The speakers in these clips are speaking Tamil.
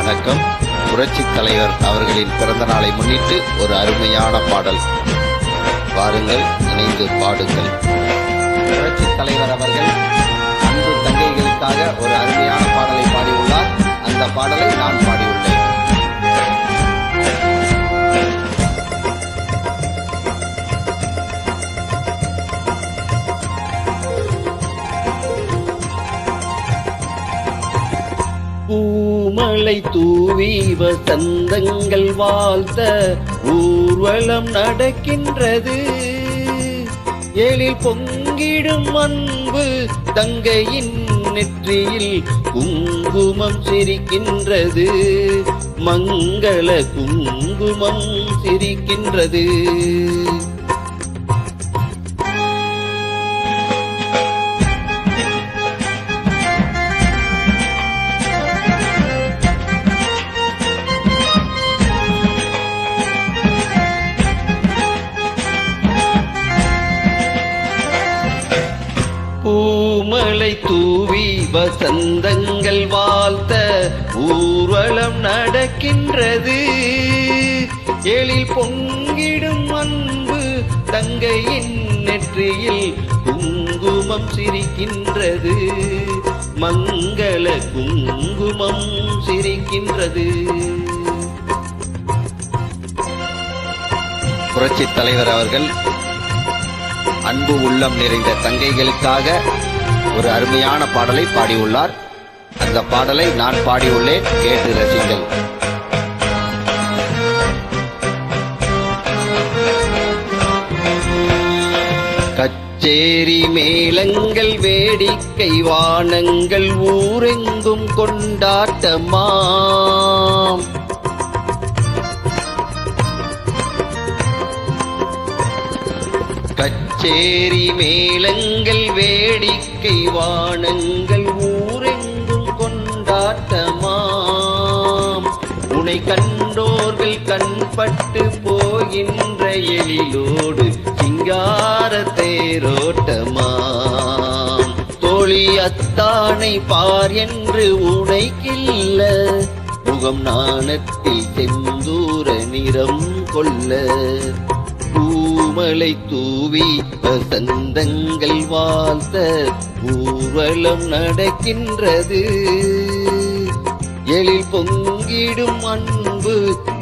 வணக்கம். புரட்சித் தலைவர் அவர்களின் பிறந்த நாளை முன்னிட்டு ஒரு அருமையான பாடல். வாருங்கள், இணைந்து பாடுங்கள். புரட்சித் தலைவர் அவர்கள் அன்பு தங்கைகளுக்காக ஒரு அருமையான பாடலை பாடியுள்ளார். அந்த பாடலை நான் பாடியுள்ளேன். பூமலை தூவி வசந்தங்கள் வாழ்த்த ஊர்வலம் நடக்கின்றது. எழில் பொங்கிடும் அன்பு தங்கையின் நெற்றியில் குங்குமம் சிரிக்கின்றது. மங்கள குங்குமம் சிரிக்கின்றது. பூமலை தூவி வசந்தங்கள் வாழ்த்த ஊர்வலம் நடக்கின்றது. எழில் பொங்கிடும் அன்பு தங்கையின் நெற்றியில் குங்குமம் சிரிக்கின்றது. மங்கள குங்குமம் சிரிக்கின்றது. புரட்சித் தலைவர் அவர்கள் அன்பு உள்ளம் நிறைந்த தங்கைகளுக்காக ஒரு அருமையான பாடலை பாடியுள்ளார். அந்த பாடலை நான் பாடியுள்ளேன். கேட்டு ரசிங்கள். கச்சேரி மேளங்கள் வேடிக்கை வானங்கள் ஊரெங்கும் கொண்டாட்டமாம். கச்சேரி மேளங்கள் வேடிக்கை வானங்கள் ஊரெங்கும் கொண்டாட்டமாம். உனை கண்டோர்கள் கண்பட்டு போகின்ற எழிலோடு சிங்கார தேரோட்டமாம். தோழி அத்தானை பார் என்று உனைக்கில்ல முகம் நாணத்தில் செந்தூர நிறம் கொள்ள. பூமலை தூவி வசந்தங்கள் வாழ்த்த ஊர்வலம் நடக்கின்றது. எழில் பொங்கிடும் அன்பு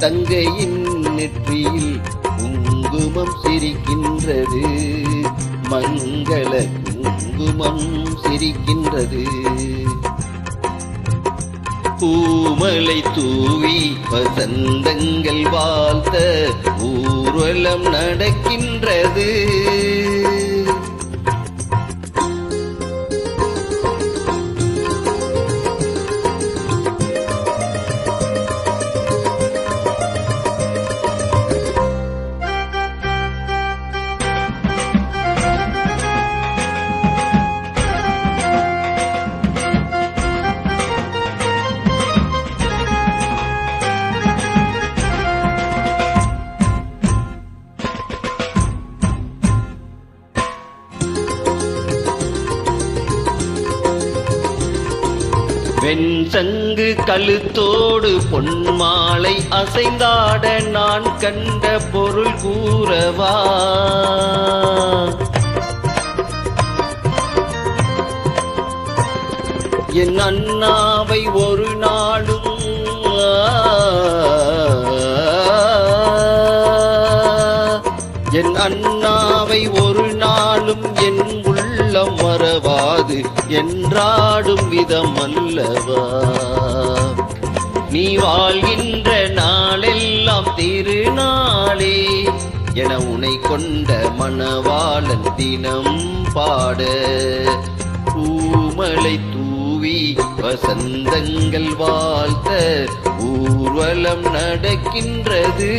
தங்கையின் நெற்றியில் குங்குமம் சிரிக்கின்றது. மங்கள குங்குமம் சிரிக்கின்றது. பூமலை தூவி வசந்தங்கள் வாழ்த்த ஊர்வலம் நடக்கின்றது. வெண்சங்கு கழுத்தோடு பொன்மாலை அசைந்தாட நான் கண்ட பொருள் கூறவா. என் அண்ணாவை ஒரு நாளும் என் அண்ணாவை ஒரு நாளும் என் உள்ளம் மறவாது என்றாடும் விதம் அல்லவா. நீ வாழ்கின்ற நாளெல்லாம் திருநாளே என உனை கொண்ட மணவாளன் தினம் பாட. பூமலை தூவி வசந்தங்கள் வாழ்த்த ஊர்வலம் நடக்கின்றது.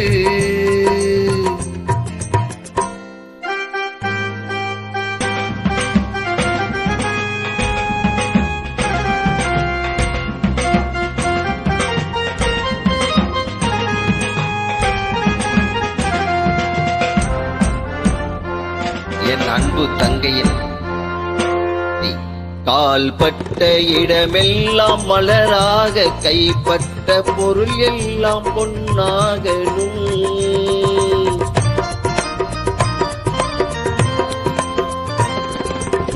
என் அன்பு தங்கையின் கால்பட்ட இடமெல்லாம் மலராக, கைப்பட்ட பொருள் எல்லாம் பொன்னாகணும்.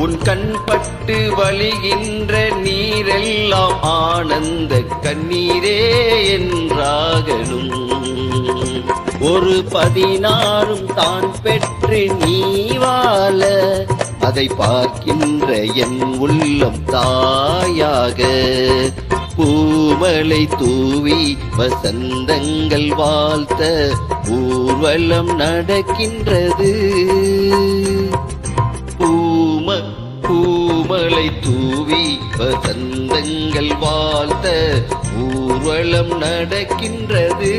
உன் கண்பட்டு வழிகின்ற நீரெல்லாம் ஆனந்த கண்ணீரே என்றாகணும். ஒரு 16 தான் பெற்று நீ வாழ, அதை பார்க்கின்ற என் உள்ளம் தாயாக. பூமலை தூவி வசந்தங்கள் வாழ்த்த ஊர்வலம் நடக்கின்றது. பூமலை தூவி வசந்தங்கள் வாழ்த்த ஊர்வலம் நடக்கின்றது.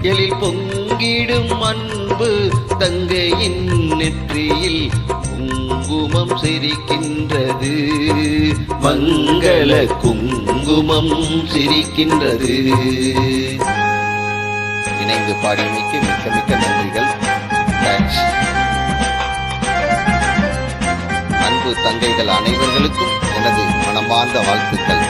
எழில் பொங்கிடும் அன்பு தங்கையின் நெற்றியில் குங்குமம் சிரிக்கின்றது. மங்கள குங்குமம் சிரிக்கின்றது. இணைந்து பாடியமைக்கு மிக்க மிக்க நன்றிகள். தேங்க்ஸ். அன்பு தங்கைகள் அனைவர்களுக்கும் எனது மனமார்ந்த வாழ்த்துக்கள்.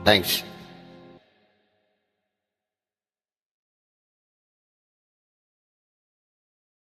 Thanks.